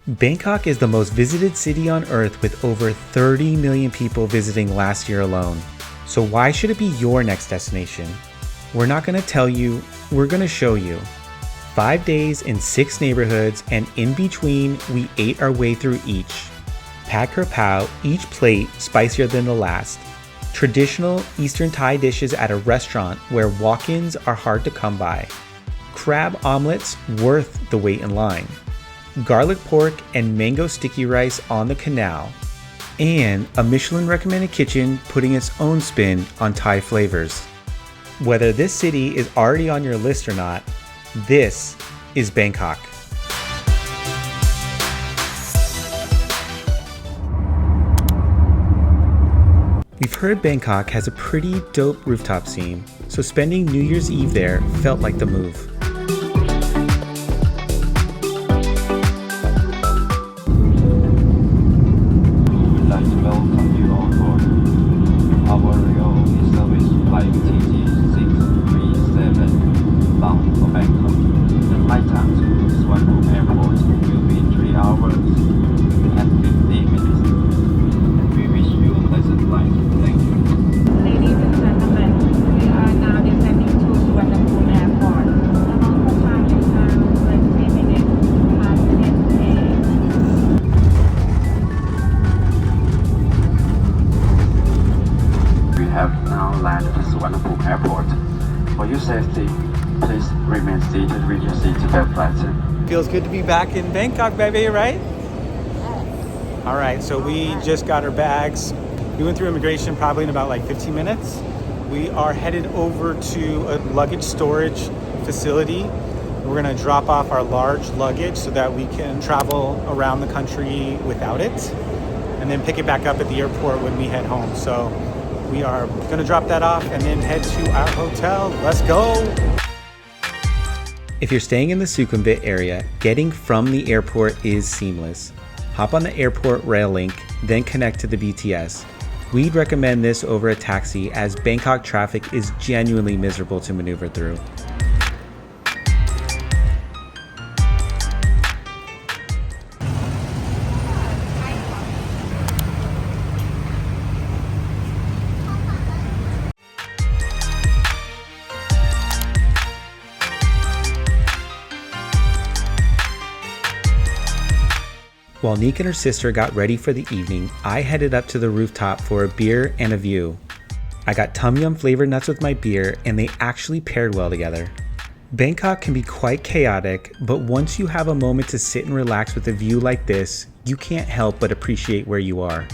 Bangkok is the most visited city on earth with over 30 million people visiting last year alone. So why should it be your next destination? We're not going to tell you, we're going to show you. 5 days in 6 neighborhoods, and in between, we ate our way through each. Pad Kra Pao, each plate spicier than the last. Traditional Eastern Thai dishes at a restaurant where walk-ins are hard to come by. Crab omelets worth the wait in line. Garlic pork and mango sticky rice on the canal. And a Michelin recommended kitchen putting its own spin on Thai flavors. Whether this city is already on your list or not, this is Bangkok. We've heard Bangkok has a pretty dope rooftop scene, so spending New Year's Eve there felt like the move. We'd like to welcome you on board. Our railway service flight TG637 bound for Bangkok. The flight time to Suvarnabhumi Airport will be 3 hours and 15 minutes. We wish you a pleasant flight. Thank you. Ladies and gentlemen, we are now descending to Suvarnabhumi Airport. The local time is now 20 minutes past 10 a.m. We have now landed at Suvarnabhumi Airport. For your safety, please remain seated with your seatbelt fastened. Feels good to be back in Bangkok, baby, right? All right, so we just got our bags. We went through immigration probably in about like 15 minutes. We are headed over to a luggage storage facility. We're gonna drop off our large luggage so that we can travel around the country without it, and then pick it back up at the airport when we head home. So we are gonna drop that off and then head to our hotel. Let's go. If you're staying in the Sukhumvit area, getting from the airport is seamless. Hop on the airport rail link, then connect to the BTS. We'd recommend this over a taxi as Bangkok traffic is genuinely miserable to maneuver through. While Neek and her sister got ready for the evening, I headed up to the rooftop for a beer and a view. I got Tom Yum flavored nuts with my beer, and they actually paired well together. Bangkok can be quite chaotic, but once you have a moment to sit and relax with a view like this, you can't help but appreciate where you are.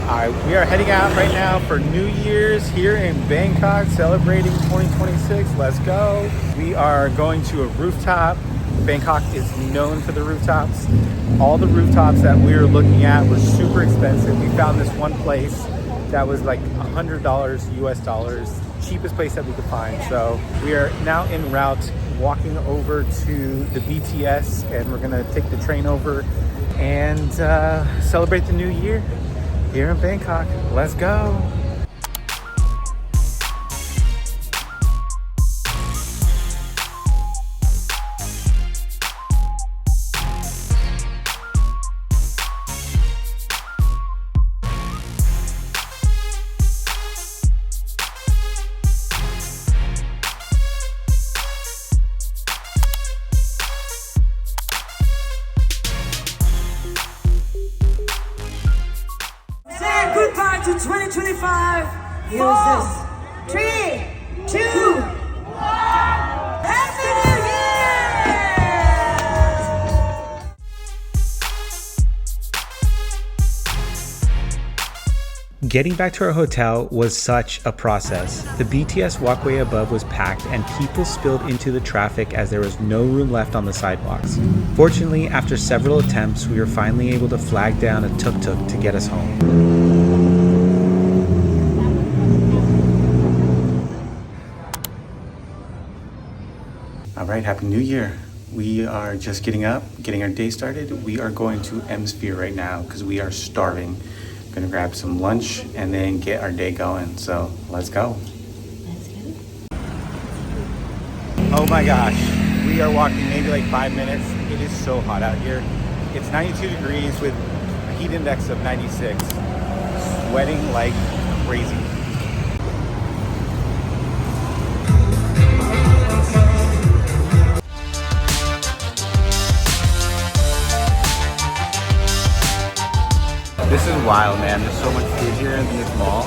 Alright, we are heading out right now for New Year's here in Bangkok, celebrating 2026. Let's go. We are going to a rooftop. Bangkok is known for the rooftops. All the rooftops that we were looking at were super expensive. We found this one place that was like $100 US dollars, cheapest place that we could find. So we are now en route, walking over to the BTS, and we're gonna take the train over and celebrate the new year here in Bangkok. Let's go. Goodbye to 2025. 4, 3, 2, 1. Happy New Year! Getting back to our hotel was such a process. The BTS walkway above was packed and people spilled into the traffic as there was no room left on the sidewalks. Fortunately, after several attempts, we were finally able to flag down a tuk tuk to get us home. All right, Happy New Year. We are just getting up, getting our day started. We are going to EmSphere right now because we are starving. Gonna grab some lunch and then get our day going. So let's go. Oh my gosh, we are walking maybe like 5 minutes. It is so hot out here. It's 92 degrees with a heat index of 96. Sweating like crazy. This is wild, man. There's so much food here in this mall.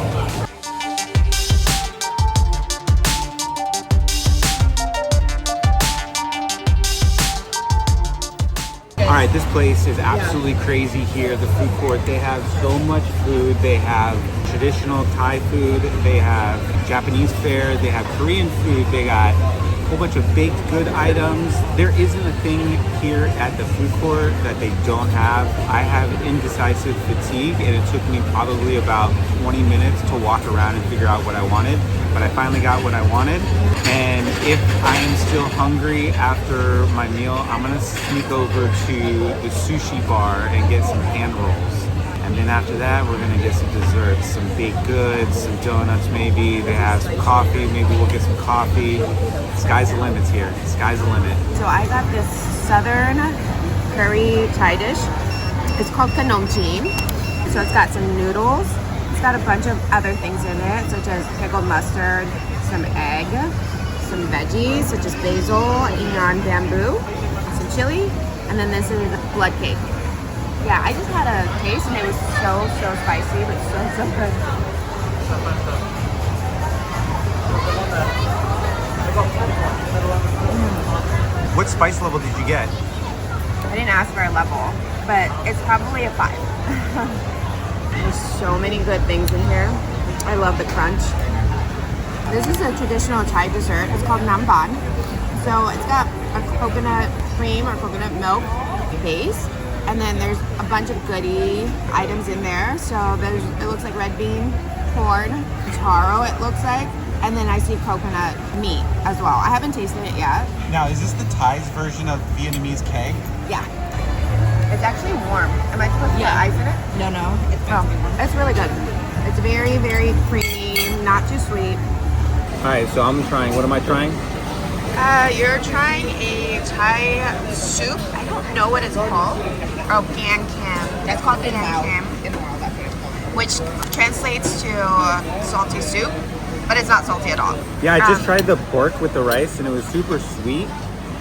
Alright, this place is absolutely crazy here. The food court, they have so much food. They have traditional Thai food, they have Japanese fare, they have Korean food, they got a whole bunch of baked good items. There isn't a thing here at the food court that they don't have. I have indecisive fatigue and it took me probably about 20 minutes to walk around and figure out what I wanted. But I finally got what I wanted. And if I am still hungry after my meal, I'm gonna sneak over to the sushi bar and get some hand rolls. And then after that, we're gonna get some desserts, some baked goods, some donuts maybe. They have some coffee, maybe we'll get some coffee. Sky's the limit here, sky's the limit. So I got this southern curry Thai dish. It's called Khanom Jean. So it's got some noodles. It's got a bunch of other things in it, such as pickled mustard, some egg, some veggies, such as basil, Inan bamboo, some chili, and then this is blood cake. Yeah, I just had a taste and it was so spicy, but so good. What spice level did you get? I didn't ask for a level, but it's probably a 5. There's so many good things in here. I love the crunch. This is a traditional Thai dessert. It's called Nam Ban. So it's got a coconut cream or coconut milk base. And then there's a bunch of goodie items in there. So it looks like red bean, corn, taro it looks like. And then I see coconut meat as well. I haven't tasted it yet. Now, is this the Thai's version of Vietnamese keg? Yeah. It's actually warm. Am I supposed to put ice in it? No. It's really good. It's very, very creamy, not too sweet. Alright, so I'm trying. What am I trying? You're trying a Thai soup. I don't know what it's called. Oh, Pan Cam. That's called Pan Cam. Which translates to salty soup, but it's not salty at all. Yeah, I just tried the pork with the rice and it was super sweet.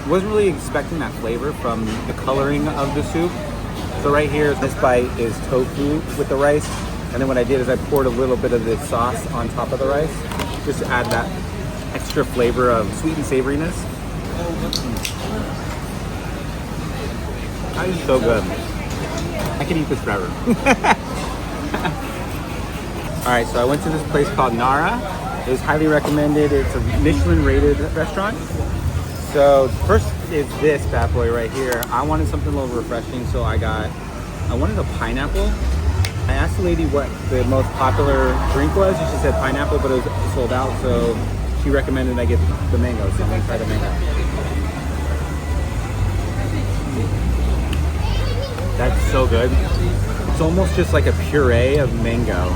Wasn't really expecting that flavor from the coloring of the soup. So right here, this bite is tofu with the rice. And then what I did is I poured a little bit of the sauce on top of the rice, just to add that extra flavor of sweet and savoriness. That is so good. I can eat this forever. All right, so I went to this place called Nara. It was highly recommended. It's a Michelin rated restaurant. So first is this bad boy right here. I wanted something a little refreshing, so I wanted a pineapple. I asked the lady what the most popular drink was, and she said pineapple, but it was sold out, so she recommended I get the mango, so I'm gonna try the mango. That's so good. It's almost just like a puree of mango.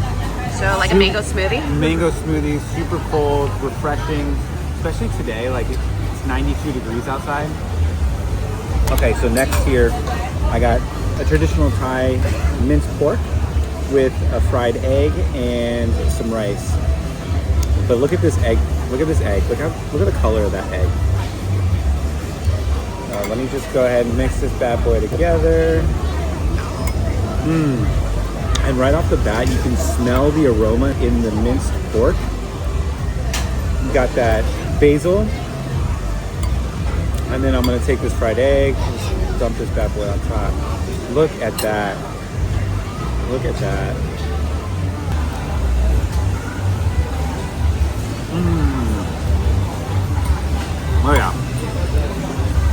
So like a mango smoothie? Mango smoothie, super cold, refreshing, especially today, like it's 92 degrees outside. Okay, so next here, I got a traditional Thai minced pork with a fried egg and some rice. But look at this egg. Look at this egg. Look at the color of that egg. Let me just go ahead and mix this bad boy together. And right off the bat, you can smell the aroma in the minced pork. You got that basil. And then I'm gonna take this fried egg and just dump this bad boy on top. Look at that. Look at that. Oh yeah.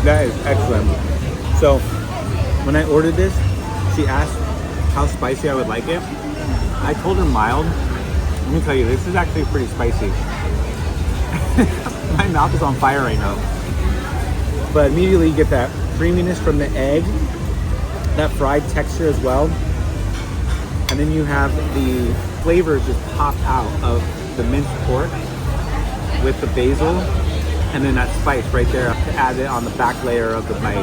That is excellent. So when I ordered this, she asked how spicy I would like it. I told her mild. Let me tell you, this is actually pretty spicy. My mouth is on fire right now. But immediately you get that creaminess from the egg, that fried texture as well. And then you have the flavors just pop out of the minced pork with the basil. And then that spice right there to add it on the back layer of the bite.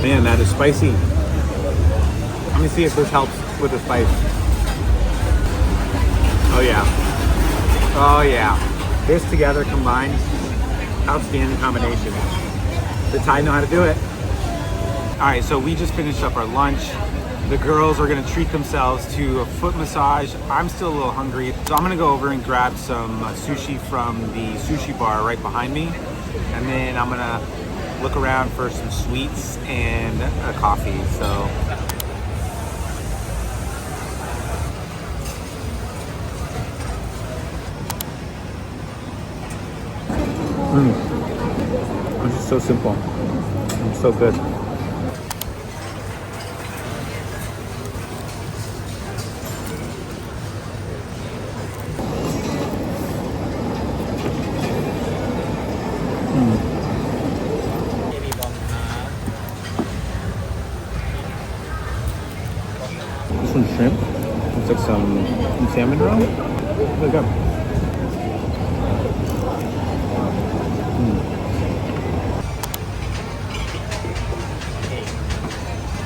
Man, that is spicy. Let me see if this helps with the spice. Oh yeah. Oh yeah. This together combined, outstanding combination. The Thai know how to do it. All right, so we just finished up our lunch. The girls are gonna treat themselves to a foot massage. I'm still a little hungry, so I'm gonna go over and grab some sushi from the sushi bar right behind me. And then I'm gonna look around for some sweets and a coffee, so. It's just so simple. It's so good. This one's shrimp. Looks like some salmon roe. Really good.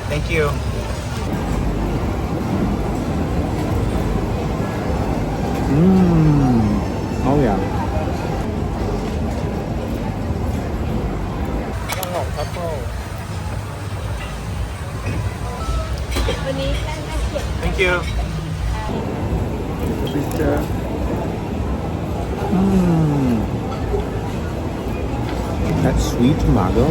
Thank you. Oh yeah. Thank you. That sweet tomato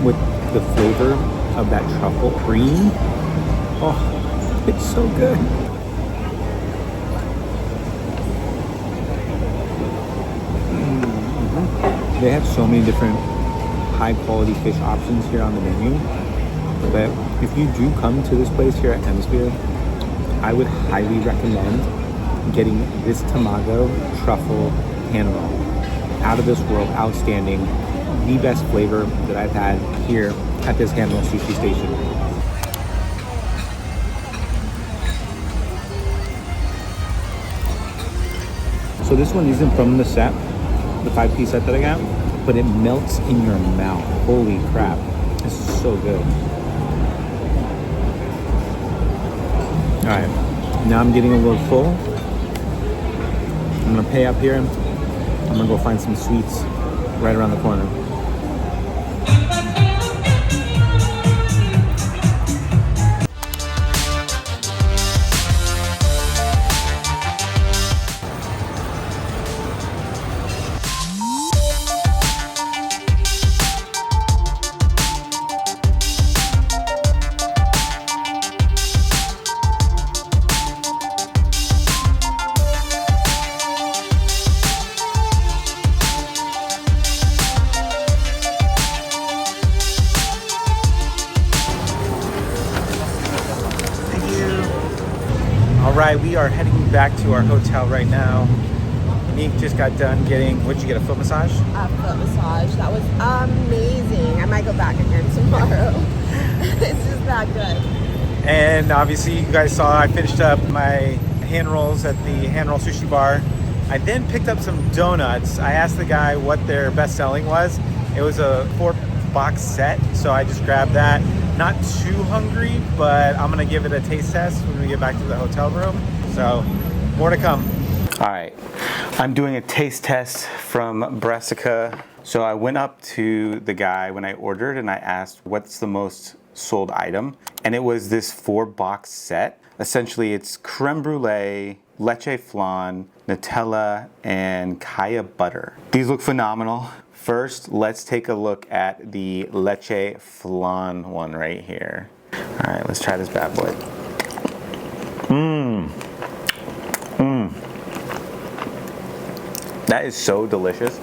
with the flavor of that truffle cream. Oh, it's so good. They have so many different high quality fish options here on the menu. But if you do come to this place here at EmSphere, I would highly recommend getting this tamago truffle hand roll. Out of this world, outstanding. The best flavor that I've had here at this hand roll sushi station. So this one isn't from the set, the 5-piece set that I got, but it melts in your mouth. Holy crap. This is so good. All right, now I'm getting a little full. I'm gonna pay up here. I'm gonna go find some sweets right around the corner. All right, we are heading back to our hotel right now. Neek just got done getting, what'd you get, a foot massage? A foot massage. That was amazing. I might go back again tomorrow. It's just that good. And obviously you guys saw I finished up my hand rolls at the hand roll sushi bar. I then picked up some donuts. I asked the guy what their best selling was. It was a 4-box set, so I just grabbed that. Not too hungry, but I'm gonna give it a taste test when we get back to the hotel room. So, more to come. All right, I'm doing a taste test from Brassica. So I went up to the guy when I ordered and I asked what's the most sold item, and it was this 4-box set. Essentially, it's creme brulee, leche flan, Nutella, and kaya butter. These look phenomenal. First, let's take a look at the leche flan one right here. All right, let's try this bad boy. That is so delicious.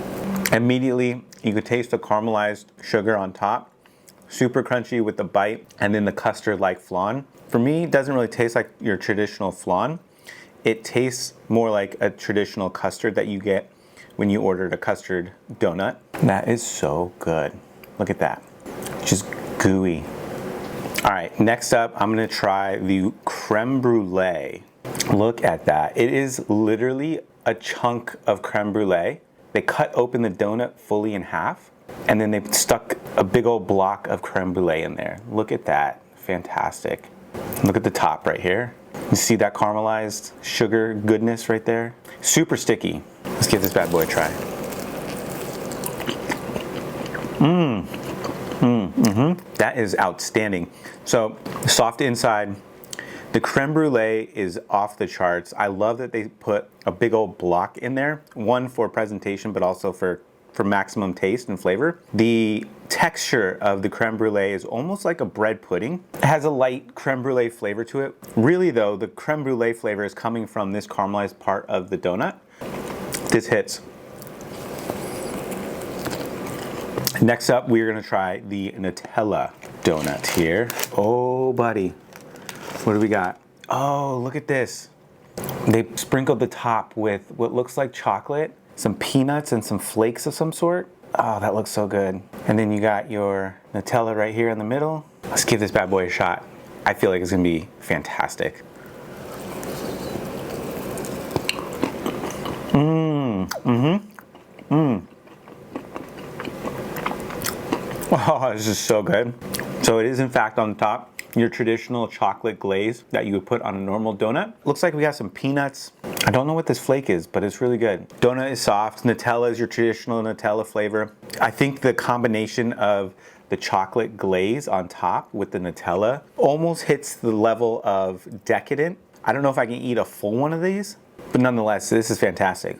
Immediately, you could taste the caramelized sugar on top. Super crunchy with the bite, and then the custard-like flan. For me, it doesn't really taste like your traditional flan. It tastes more like a traditional custard that you get when you ordered a custard donut. That is so good. Look at that. Just gooey. All right, next up, I'm gonna try the creme brulee. Look at that. It is literally a chunk of creme brulee. They cut open the donut fully in half, and then they stuck a big old block of creme brulee in there. Look at that. Fantastic. Look at the top right here. You see that caramelized sugar goodness right there? Super sticky. Let's give this bad boy a try. That is outstanding. So soft inside. The creme brulee is off the charts. I love that they put a big old block in there. One for presentation, but also for maximum taste and flavor. The texture of the creme brulee is almost like a bread pudding. It has a light creme brulee flavor to it. Really though, the creme brulee flavor is coming from this caramelized part of the donut. This hits. Next up, we're gonna try the Nutella donut here. Oh, buddy. What do we got? Oh, look at this. They sprinkled the top with what looks like chocolate, some peanuts and some flakes of some sort. Oh, that looks so good. And then you got your Nutella right here in the middle. Let's give this bad boy a shot. I feel like it's gonna be fantastic. Oh, this is so good. So it is in fact on top your traditional chocolate glaze that you would put on a normal donut. Looks like we got some peanuts. I don't know what this flake is, but it's really good. Donut is soft. Nutella is your traditional Nutella flavor. I think the combination of the chocolate glaze on top with the Nutella almost hits the level of decadent. I don't know if I can eat a full one of these, but nonetheless, this is fantastic.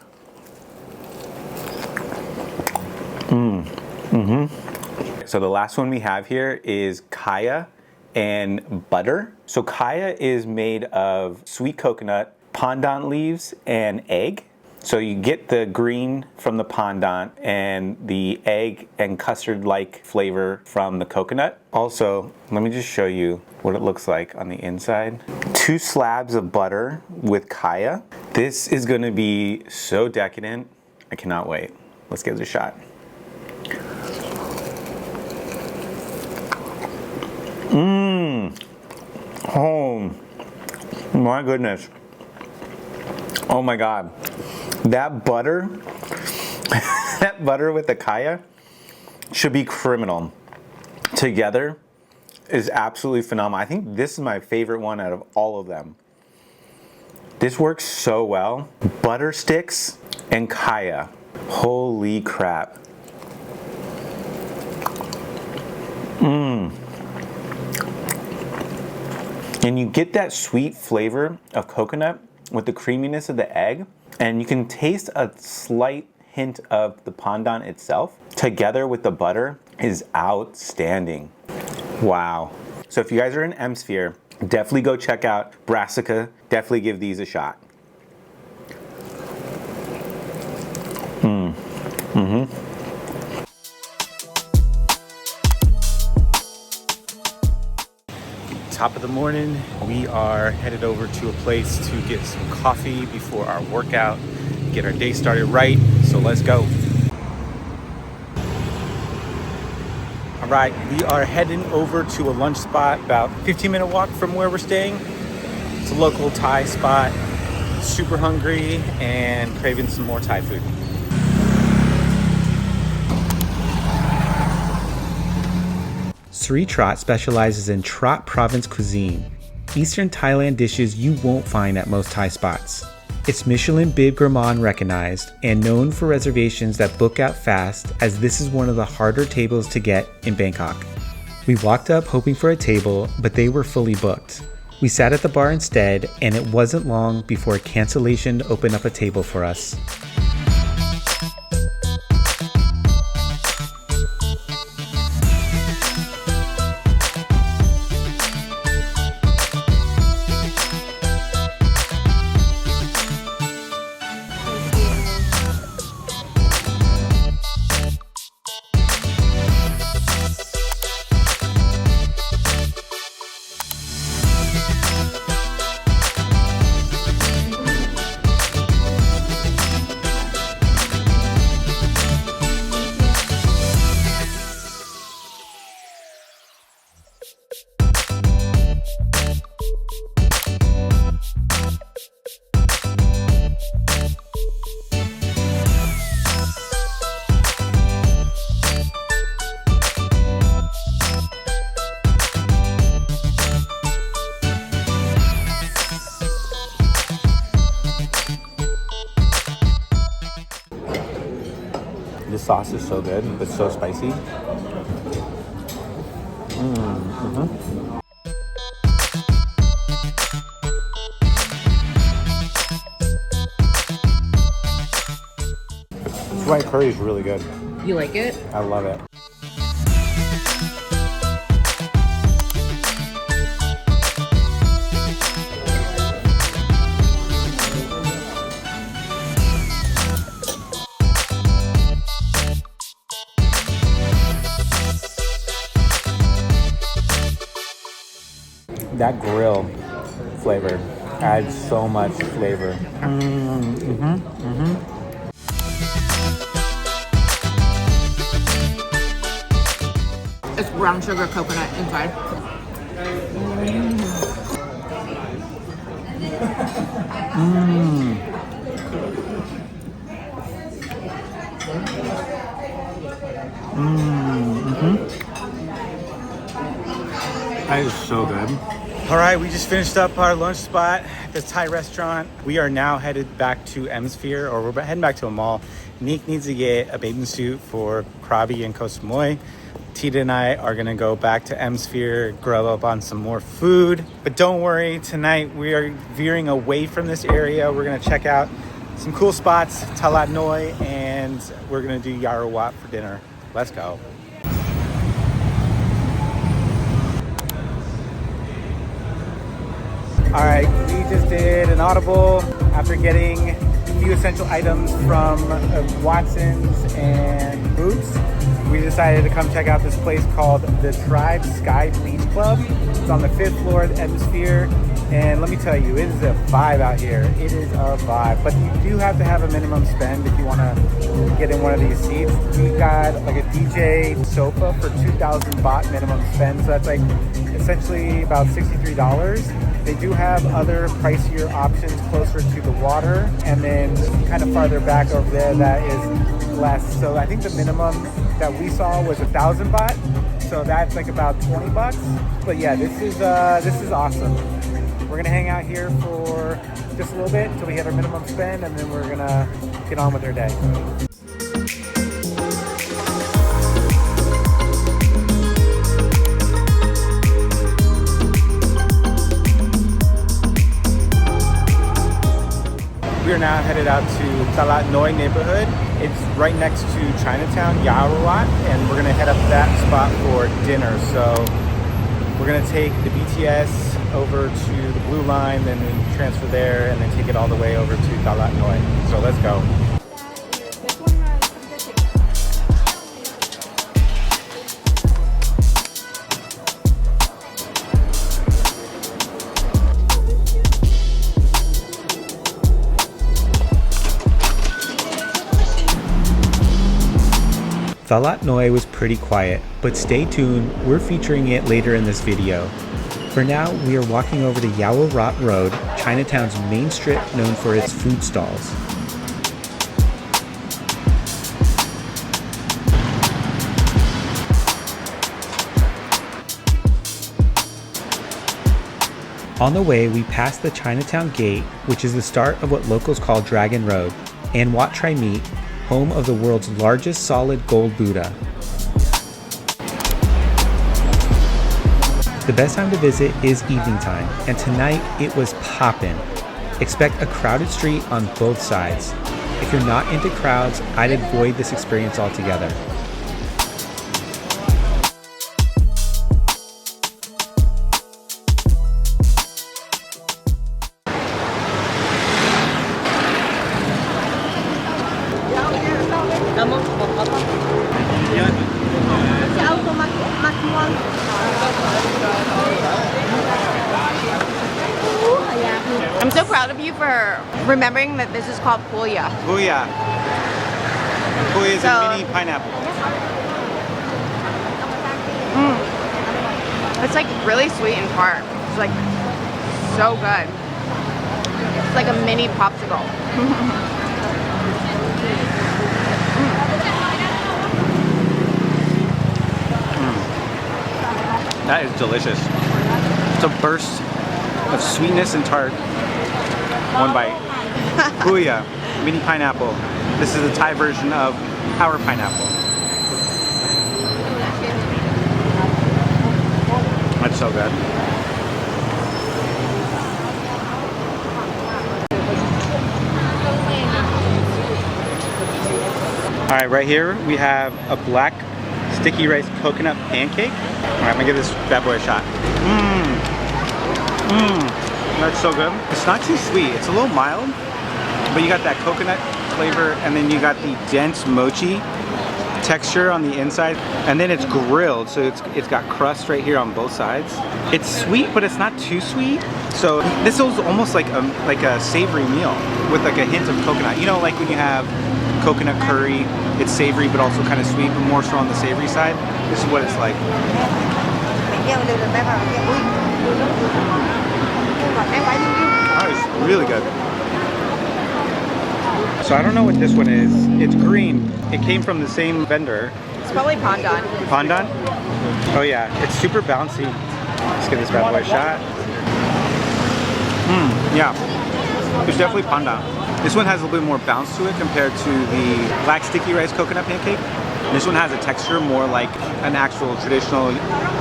So the last one we have here is kaya and butter. So kaya is made of sweet coconut, pandan leaves, and egg. So you get the green from the pandan and the egg and custard-like flavor from the coconut. Also, let me just show you what it looks like on the inside. 2 slabs of butter with kaya. This is gonna be so decadent. I cannot wait. Let's give it a shot. Oh my goodness. Oh my God. That butter, that butter with the kaya should be criminal. Together is absolutely phenomenal. I think this is my favorite one out of all of them. This works so well. Butter sticks and kaya. Holy crap. And you get that sweet flavor of coconut with the creaminess of the egg, and you can taste a slight hint of the pandan itself. Together with the butter is outstanding. Wow. So if you guys are in EmSphere, definitely go check out Brassica. Definitely give these a shot. Top of the morning, we are headed over to a place to get some coffee before our workout, get our day started right, so let's go. All right, we are heading over to a lunch spot, about 15-minute walk from where we're staying. It's a local Thai spot. Super hungry and craving some more Thai food. Sri Trat specializes in Trat province cuisine, Eastern Thailand dishes you won't find at most Thai spots. It's Michelin Bib Gourmand recognized and known for reservations that book out fast, as this is one of the harder tables to get in Bangkok. We walked up hoping for a table, but they were fully booked. We sat at the bar instead, and it wasn't long before cancellation opened up a table for us. sauce is so good, but so spicy. This white curry is really good. You like it? I love it. That grill flavor adds so much flavor. It's brown sugar coconut inside. That is so good. All right, we just finished up our lunch spot at the Thai restaurant. We are now headed back to EmSphere, or we're heading back to a mall. Neek needs to get a bathing suit for Krabi and Koh Samui. Tita and I are gonna go back to EmSphere, grub up on some more food. But don't worry, tonight we are veering away from this area. We're gonna check out some cool spots, Talat Noi, and we're gonna do Yaowarat for dinner. Let's go. All right, we just did an audible after getting a few essential items from Watson's and Boots. We decided to come check out this place called the Tribe Sky Beach Club. It's on the 5th floor of the EmSphere. And let me tell you, it is a vibe out here. It is a vibe. But you do have to have a minimum spend if you want to get in one of these seats. We got like a DJ sofa for 2,000 baht minimum spend. So that's like essentially about $63. They do have other pricier options closer to the water. And then kind of farther back over there, that is less. So I think the minimum that we saw was 1,000 baht. So that's like about 20 bucks. But yeah, this is awesome. We're gonna hang out here for just a little bit until we hit our minimum spend, and then we're gonna get on with our day. We are now headed out to Talat Noi neighborhood. It's right next to Chinatown, Yaowarat, and we're gonna head up that spot for dinner. So we're gonna take the BTS over to the Blue Line, then we transfer there, and then take it all the way over to Talat Noi. So let's go. Talat Noi was pretty quiet, but stay tuned, we're featuring it later in this video. For now, we are walking over the Yaowarat Road, Chinatown's main strip known for its food stalls. On the way, we pass the Chinatown Gate, which is the start of what locals call Dragon Road, and Wat Trai Meet, home of the world's largest solid gold Buddha. The best time to visit is evening time, and tonight it was poppin'. Expect a crowded street on both sides. If you're not into crowds, I'd avoid this experience altogether. I'm so proud of you for remembering that this is called puya. Puya. Puya is a mini pineapple. It's like really sweet and tart. It's like so good. It's like a mini popsicle. That is delicious. It's a burst of sweetness and tart. One bite. Puya, mini pineapple. This is the Thai version of Our pineapple. That's so good. All right, right here we have a black sticky rice coconut pancake. All right, I'm gonna give this bad boy a shot. That's so good. It's not too sweet. It's a little mild, but you got that coconut flavor, and then you got the dense mochi texture on the inside, and then it's grilled, so it's got crust right here on both sides. It's sweet, but it's not too sweet. So this is almost like a savory meal with like a hint of coconut. You know, like when you have coconut curry, it's savory but also kind of sweet, but more so on the savory side. This is what it's like. Oh, it's really good. So I don't know what this one is. It's green. It came from the same vendor. It's probably pandan. Pandan? Oh yeah, it's super bouncy. Let's give this bad boy a shot. Yeah, it's definitely pandan. This one has a little bit more bounce to it compared to the black sticky rice coconut pancake. This one has a texture more like an actual traditional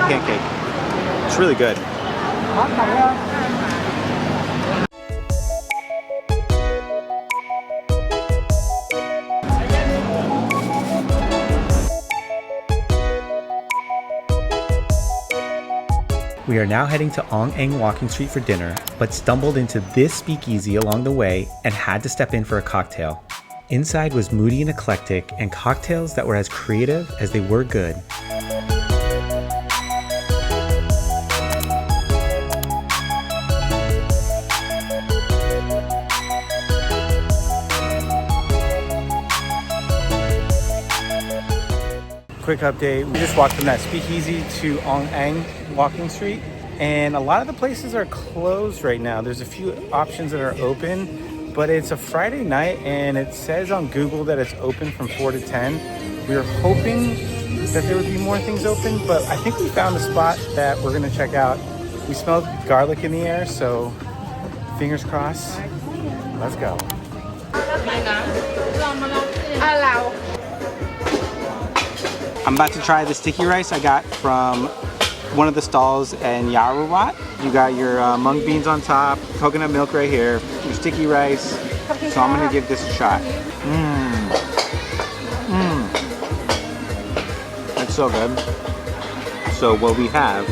pancake. It's really good. We are now heading to Ong Eng Walking Street for dinner, but stumbled into this speakeasy along the way and had to step in for a cocktail. Inside was moody and eclectic, and cocktails that were as creative as they were good. Quick update, we just walked from that speakeasy to Ong Eng Walking Street, and a lot of the places are closed right now. There's a few options that are open, but it's a Friday night and it says on Google that it's open from 4 to 10. We were hoping that there would be more things open, but I think we found a spot that we're gonna check out. We smelled garlic in the air, so fingers crossed. Let's go. I'm about to try the sticky rice I got from one of the stalls in Yaowarat. You got your mung beans on top, coconut milk right here, your sticky rice. So I'm gonna give this a shot. That's so good. So what we have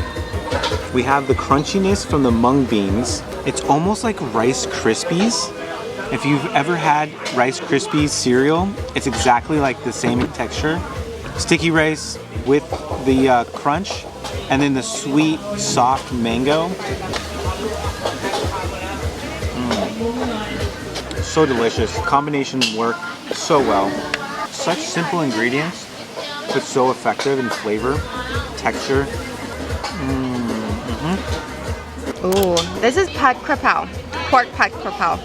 the crunchiness from the mung beans. It's almost like Rice Krispies. If you've ever had Rice Krispies cereal, it's exactly like the same texture. Sticky rice with the crunch, and then the sweet, soft mango. So delicious. Combination worked so well. Such simple ingredients, but so effective in flavor, texture. Ooh, this is pad krapao, pork pad krapao.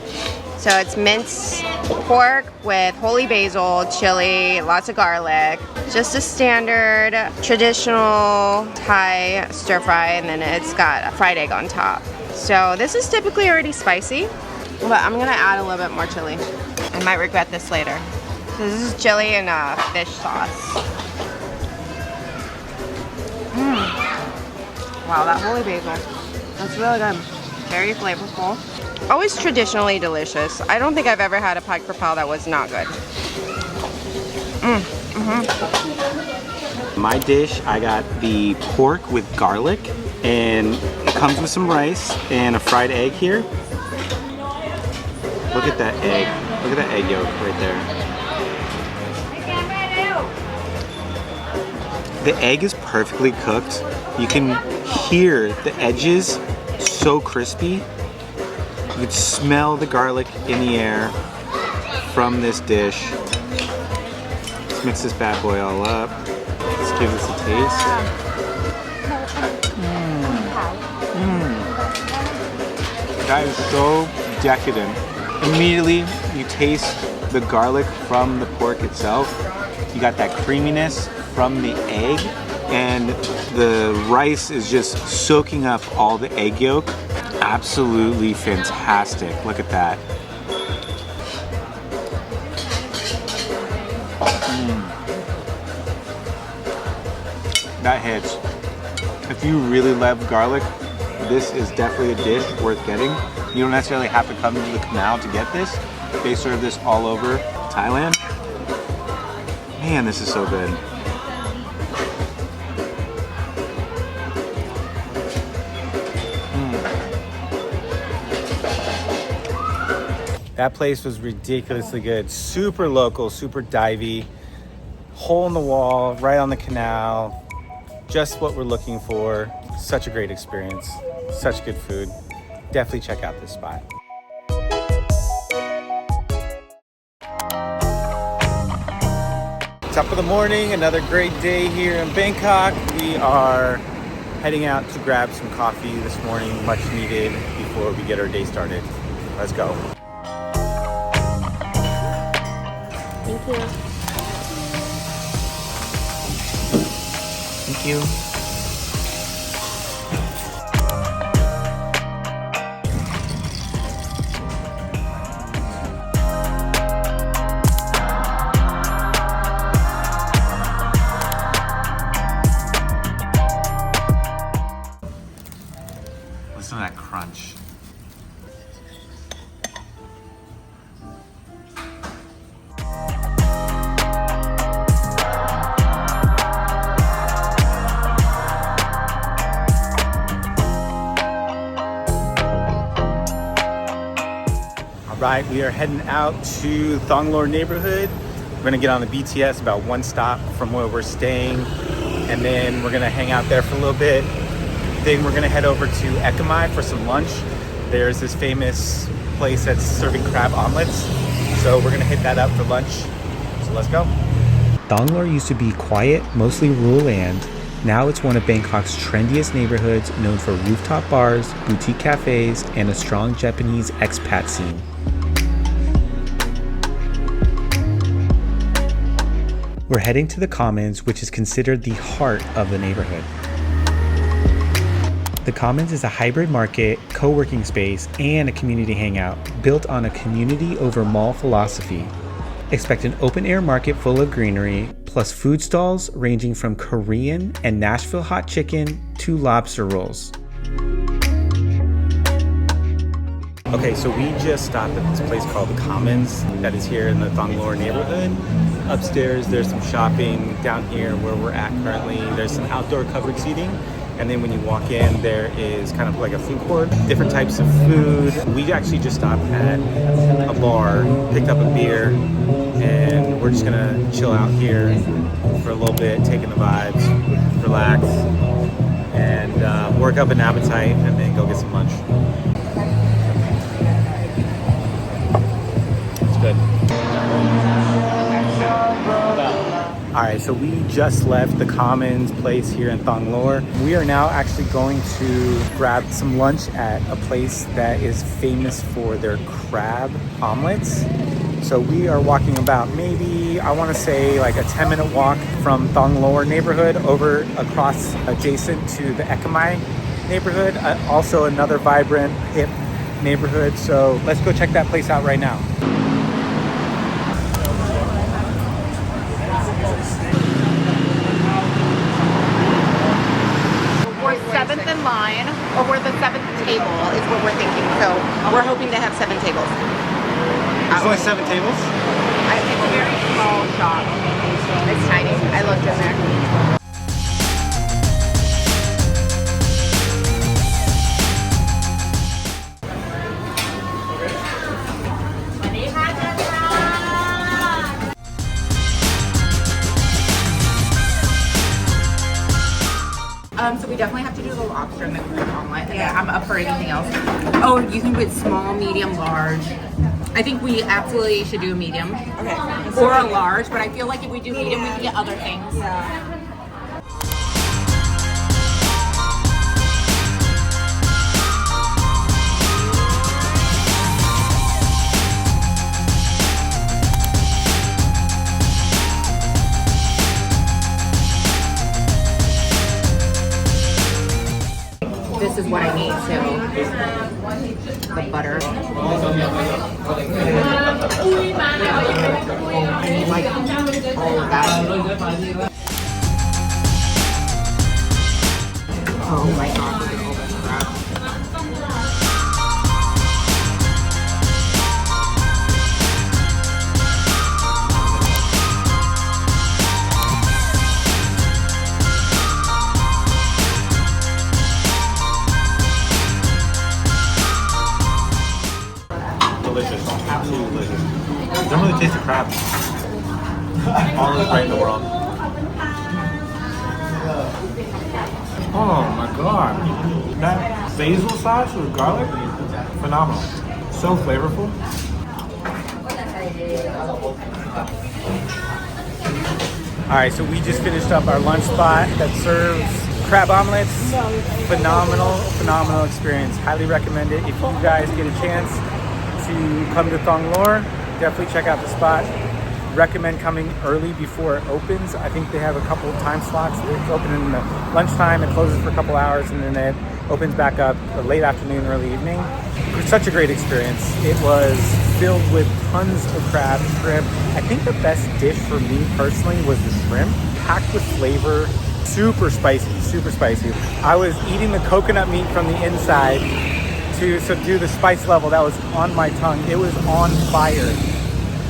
So it's minced pork with holy basil, chili, lots of garlic. Just a standard traditional Thai stir fry, and then it's got a fried egg on top. So this is typically already spicy, but I'm gonna add a little bit more chili. I might regret this later. So this is chili and fish sauce. Wow, that holy basil, that's really good. Very flavorful. Always traditionally delicious. I don't think I've ever had a pad krapao that was not good. My dish, I got the pork with garlic, and it comes with some rice and a fried egg here. Look at that egg. Look at that egg yolk right there. The egg is perfectly cooked. You can hear the edges so crispy. You can smell the garlic in the air from this dish. Let's mix this bad boy all up. Let's give this a taste. That is so decadent. Immediately, you taste the garlic from the pork itself. You got that creaminess from the egg, and the rice is just soaking up all the egg yolk. Absolutely fantastic. Look at that. That hits. If you really love garlic, this is definitely a dish worth getting. You don't necessarily have to come to the canal to get this. They serve this all over Thailand. Man, this is so good. That place was ridiculously good. Super local, super divey. Hole in the wall, right on the canal. Just what we're looking for. Such a great experience. Such good food. Definitely check out this spot. Top of the morning, another great day here in Bangkok. We are heading out to grab some coffee this morning, much needed before we get our day started. Let's go. Thank you. Thank you. Listen to that crunch. Right, we are heading out to Thonglor neighborhood. We're gonna get on the BTS about one stop from where we're staying, and then we're gonna hang out there for a little bit. Then we're gonna head over to Ekkamai for some lunch. There's this famous place that's serving crab omelets, so we're gonna hit that up for lunch. So let's go. Thonglor used to be quiet, mostly rural land. Now it's one of Bangkok's trendiest neighborhoods, known for rooftop bars, boutique cafes, and a strong Japanese expat scene. We're heading to the Commons, which is considered the heart of the neighborhood. The Commons is a hybrid market, co-working space, and a community hangout built on a community over mall philosophy. Expect an open-air market full of greenery, plus food stalls ranging from Korean and Nashville hot chicken to lobster rolls. Okay, so we just stopped at this place called The Commons that is here in the Thonglor neighborhood. Upstairs, there's some shopping. Down here where we're at currently, there's some outdoor covered seating. And then when you walk in, there is kind of like a food court, different types of food. We actually just stopped at a bar, picked up a beer, and we're just gonna chill out here for a little bit, taking the vibes, relax, and work up an appetite, and then go get some lunch. It's good. All right, so we just left the Commons place here in Thonglor. We are now actually going to grab some lunch at a place that is famous for their crab omelets. So we are walking about maybe, I want to say like a 10-minute walk from Thonglor neighborhood over across adjacent to the Ekkamai neighborhood. Also another vibrant, hip neighborhood. So let's go check that place out right now. Seventh in line, or we're the seventh table is what we're thinking. So we're hoping to have 7 tables. There's only 7 tables? It's a very small shop. It's tiny. I looked in there. So we definitely have to do the lobster and the crab omelet. Yeah, I'm up for anything else. Oh, you can put small, medium, large. I think we absolutely should do a medium. Okay. Or a large, but I feel like if we do medium, we can get other things. Yeah. This is what I need too. The butter. I need like don't really taste the crab. All is great in the world. Oh my god. That basil sauce with garlic, phenomenal. So flavorful. Alright, so we just finished up our lunch spot that serves crab omelets. Phenomenal experience. Highly recommend it. If you guys get a chance to come to Thonglor, definitely check out the spot. Recommend coming early before it opens. I think they have a couple of time slots. It's open in the lunchtime, it closes for a couple hours, and then it opens back up late afternoon, early evening. It was such a great experience. It was filled with tons of crab, shrimp. I think the best dish for me personally was the shrimp, packed with flavor, super spicy. I was eating the coconut meat from the inside to subdue the spice level that was on my tongue. It was on fire.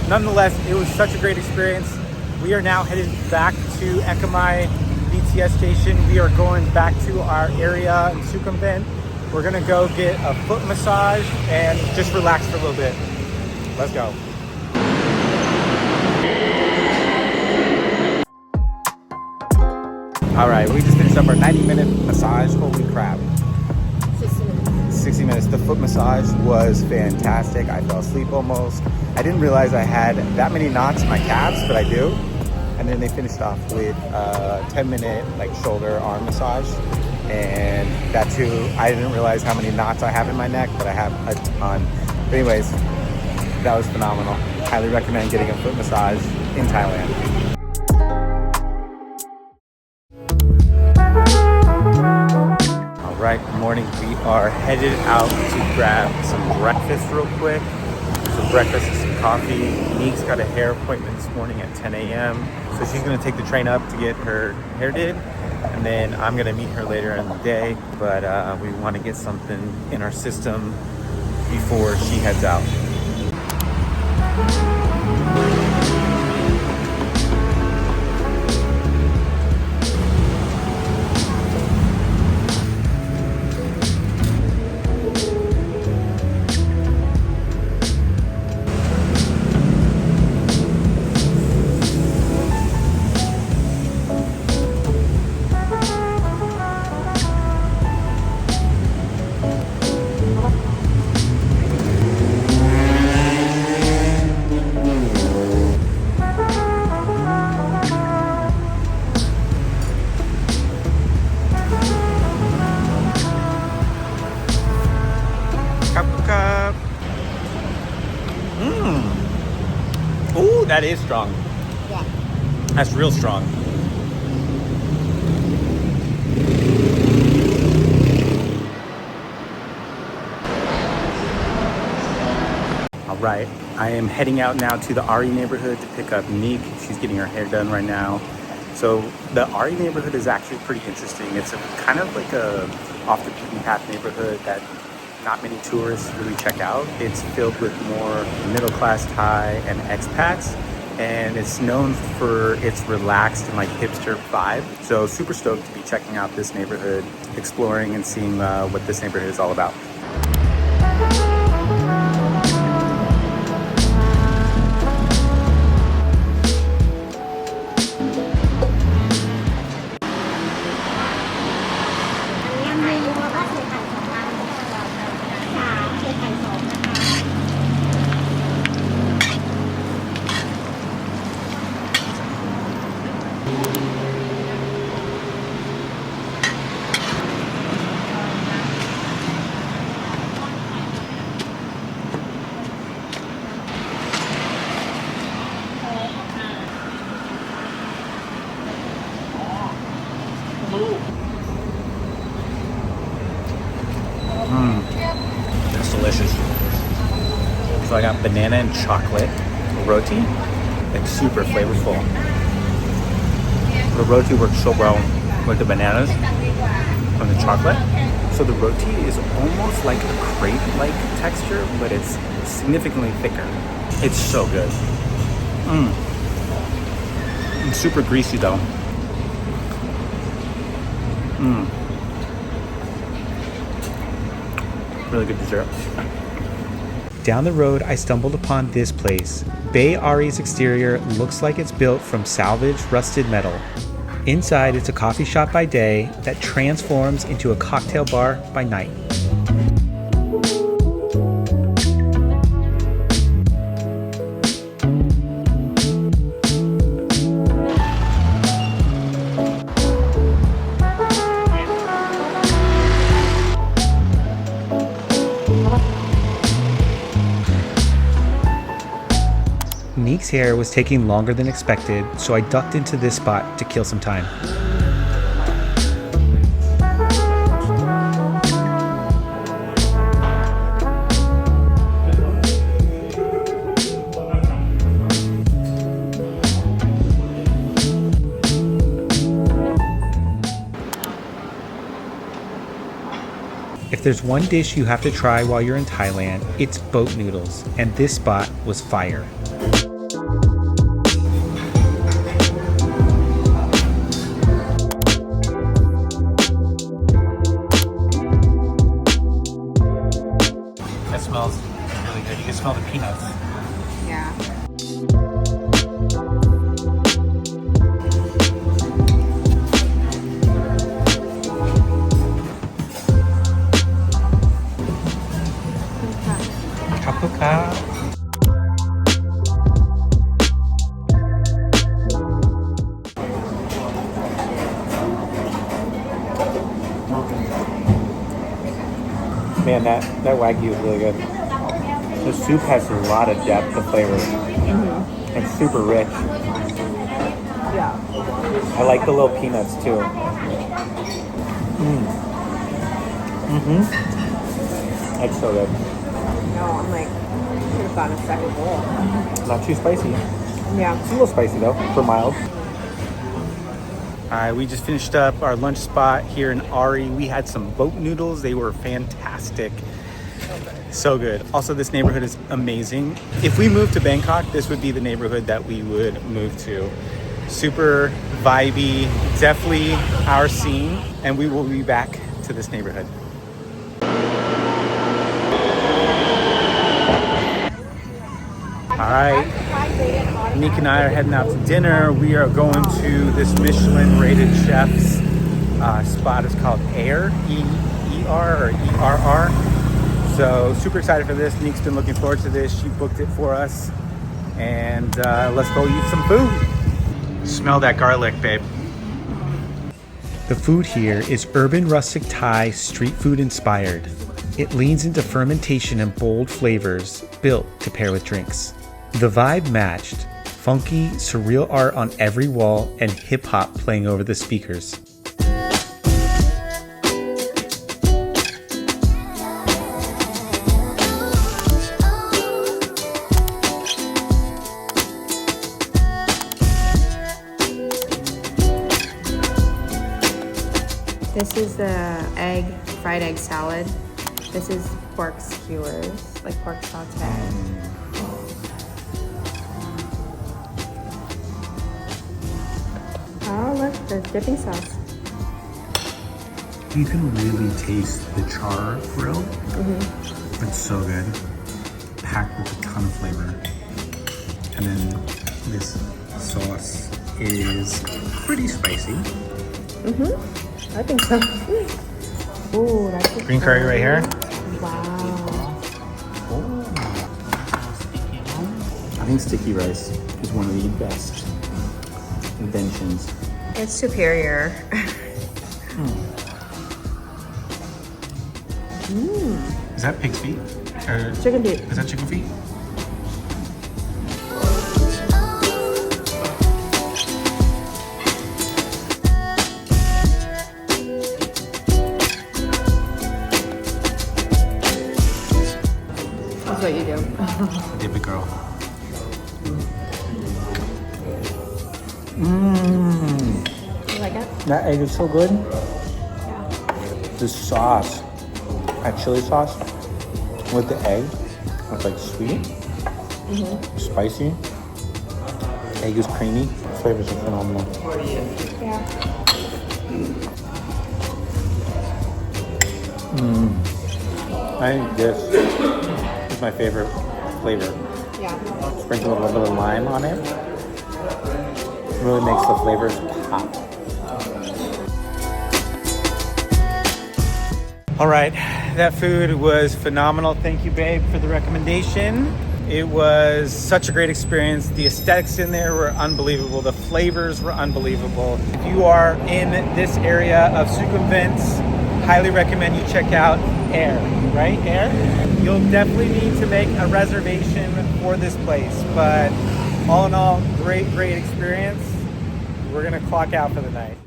Nonetheless, it was such a great experience. We are now headed back to Ekkamai BTS station. We are going back to our area in Sukhumvit. We're gonna go get a foot massage and just relax for a little bit. Let's go. All right, we just finished up our 90-minute massage. Holy crap. 60 minutes. The foot massage was fantastic. I fell asleep almost. I didn't realize I had that many knots in my calves, but I do. And then they finished off with a 10-minute like shoulder arm massage. And that too, I didn't realize how many knots I have in my neck, but I have a ton. But anyways, that was phenomenal. Highly recommend getting a foot massage in Thailand. All right, good morning. We are headed out to grab some breakfast real quick. So breakfast and some coffee. Neek's got a hair appointment this morning at 10 a.m. So she's gonna take the train up to get her hair did. And then I'm gonna meet her later in the day. But we wanna get something in our system before she heads out. Ooh, that is strong. Yeah. That's real strong. All right, I am heading out now to the Ari neighborhood to pick up Neek. She's getting her hair done right now. So the Ari neighborhood is actually pretty interesting. It's a kind of like a off the beaten path neighborhood that not many tourists really check out. It's filled with more middle-class Thai and expats, and it's known for its relaxed and like hipster vibe. So super stoked to be checking out this neighborhood, exploring and seeing what this neighborhood is all about. That's delicious. So I got banana and chocolate roti. It's super flavorful. The roti works so well with the bananas and the chocolate. So the roti is almost like a crepe-like texture, but it's significantly thicker. It's so good. It's super greasy though. Really good dessert. Down the road, I stumbled upon this place. Bay Ari's exterior looks like it's built from salvaged rusted metal. Inside, it's a coffee shop by day that transforms into a cocktail bar by night. Neek's hair was taking longer than expected, so I ducked into this spot to kill some time. If there's one dish you have to try while you're in Thailand, it's boat noodles, and this spot was fire. That smells really good. You can smell the peanuts. Yeah. Man, that Wagyu is really good. The soup has a lot of depth of flavor. It's super rich. Yeah. I like the little peanuts too. That's so good. No, I'm like, could have gotten a second bowl. Not too spicy. Yeah. It's a little spicy though, for mild. Alright, we just finished up our lunch spot here in Ari. We had some boat noodles. They were fantastic. So good. Also, this neighborhood is amazing. If we moved to Bangkok, this would be the neighborhood that we would move to. Super vibey, definitely our scene, and we will be back to this neighborhood. All right, Neek and I are heading out to dinner. We are going to this Michelin rated chef's spot. It's called Air, E-E-R or E-R-R. So super excited for this. Neek's been looking forward to this. She booked it for us. And let's go eat some food. Smell that garlic, babe. The food here is urban rustic Thai street food inspired. It leans into fermentation and bold flavors built to pair with drinks. The vibe matched, funky, surreal art on every wall and hip hop playing over the speakers. This is the fried egg salad. This is pork skewers, like pork saute. Oh, look, the dipping sauce. You can really taste the char grill. It's so good. Packed with a ton of flavor. And then this sauce is pretty spicy. I think so. Ooh, that's a Green curry right here. Wow. I think sticky rice is one of the best inventions. It's superior. Is that pig's feet? Or Chicken feet. is that chicken feet? That's what you do. Dip it, girl. You like it? That egg is so good. Yeah. This sauce, that chili sauce with the egg, it's like sweet, spicy. Egg is creamy. Flavors are phenomenal. Yeah. I think this is is my favorite flavor. Yeah. Sprinkle a little bit of lime on it. Really makes the flavors pop. All right, that food was phenomenal. Thank you, babe, for the recommendation. It was such a great experience. The aesthetics in there were unbelievable. The flavors were unbelievable. If you are in this area of Sukhumvit, highly recommend you check out Air, right? Air? You'll definitely need to make a reservation for this place, but all in all, great experience. We're gonna clock out for the night.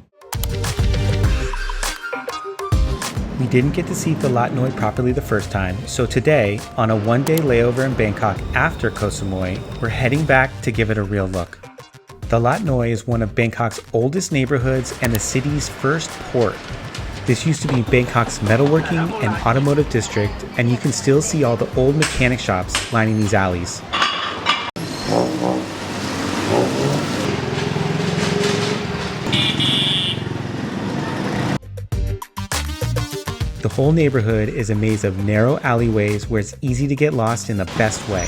We didn't get to see Talat Noi properly the first time, so today, on a one-day layover in Bangkok after Koh Samui, we're heading back to give it a real look. Talat Noi is one of Bangkok's oldest neighborhoods and the city's first port. This used to be Bangkok's metalworking and automotive district, and you can still see all the old mechanic shops lining these alleys. The whole neighborhood is a maze of narrow alleyways where it's easy to get lost in the best way.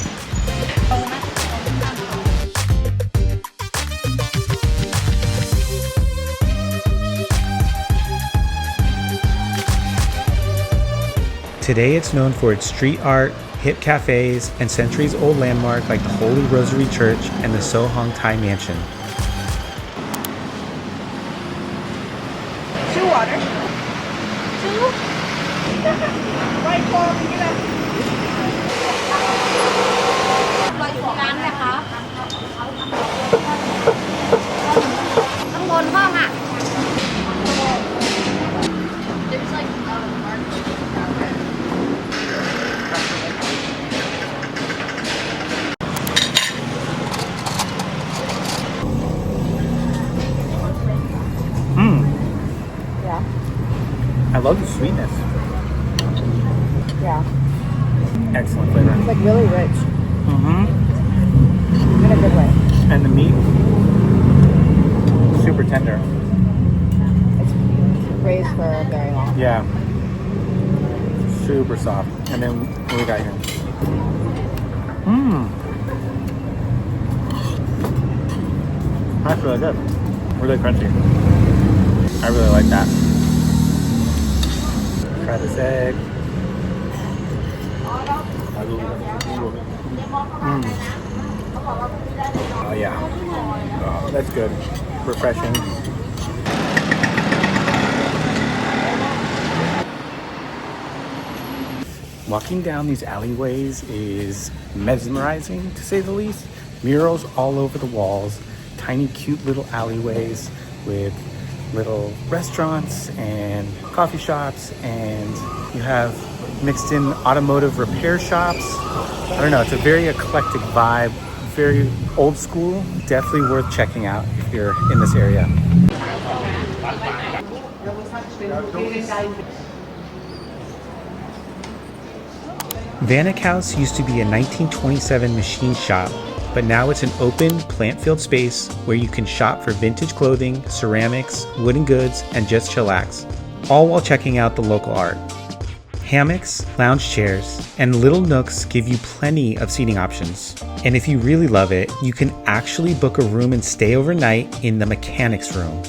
Today it's known for its street art, hip cafes, and centuries-old landmark like the Holy Rosary Church and the Sohong Thai Mansion. Two water. Two. Right for me. ร้านไหนคะข้างบนห้องอ่ะ I love the sweetness. Yeah. Excellent flavor. It's like really rich. Mm-hmm. In a good way. And the meat, super tender. It's braised for very long. Yeah. Super soft. And then what do we got here? That's really good. Really crunchy. I really like that. Try this egg. Oh yeah. Oh, that's good. Refreshing. Walking down these alleyways is mesmerizing, to say the least. Murals all over the walls, tiny cute little alleyways with little restaurants and coffee shops, and you have mixed in automotive repair shops. I don't know, it's a very eclectic vibe, very old school. Definitely worth checking out if you're in this area. Vanich House used to be a 1927 machine shop, but now it's an open, plant-filled space where you can shop for vintage clothing, ceramics, wooden goods, and just chillax, all while checking out the local art. Hammocks, lounge chairs, and little nooks give you plenty of seating options. And if you really love it, you can actually book a room and stay overnight in the mechanics room.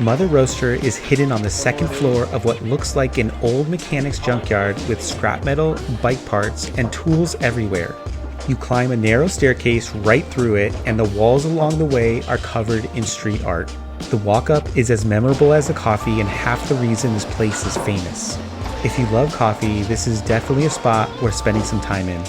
Mother Roaster is hidden on the second floor of what looks like an old mechanics junkyard with scrap metal, bike parts, and tools everywhere. You climb a narrow staircase right through it, and the walls along the way are covered in street art. The walk-up is as memorable as the coffee and half the reason this place is famous. If you love coffee, this is definitely a spot worth spending some time in.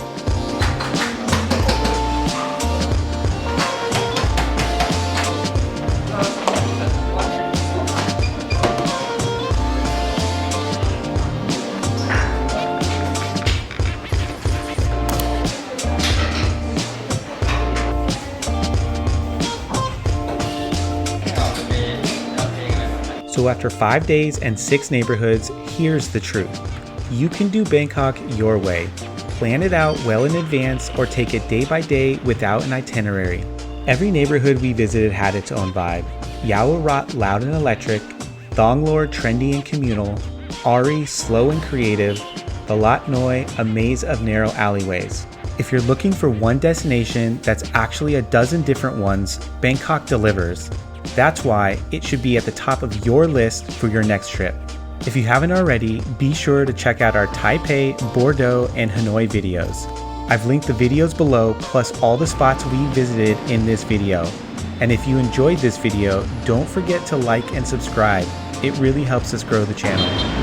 So after 5 days and 6 neighborhoods, here's the truth. You can do Bangkok your way. Plan it out well in advance or take it day by day without an itinerary. Every neighborhood we visited had its own vibe. Yaowarat loud and electric, Thonglor trendy and communal, Ari slow and creative, Talat Noi a maze of narrow alleyways. If you're looking for one destination that's actually a dozen different ones, Bangkok delivers. That's why it should be at the top of your list for your next trip. If you haven't already, be sure to check out our Taipei, Bordeaux, and Hanoi videos. I've linked the videos below, plus all the spots we visited in this video. And if you enjoyed this video, don't forget to like and subscribe. It really helps us grow the channel.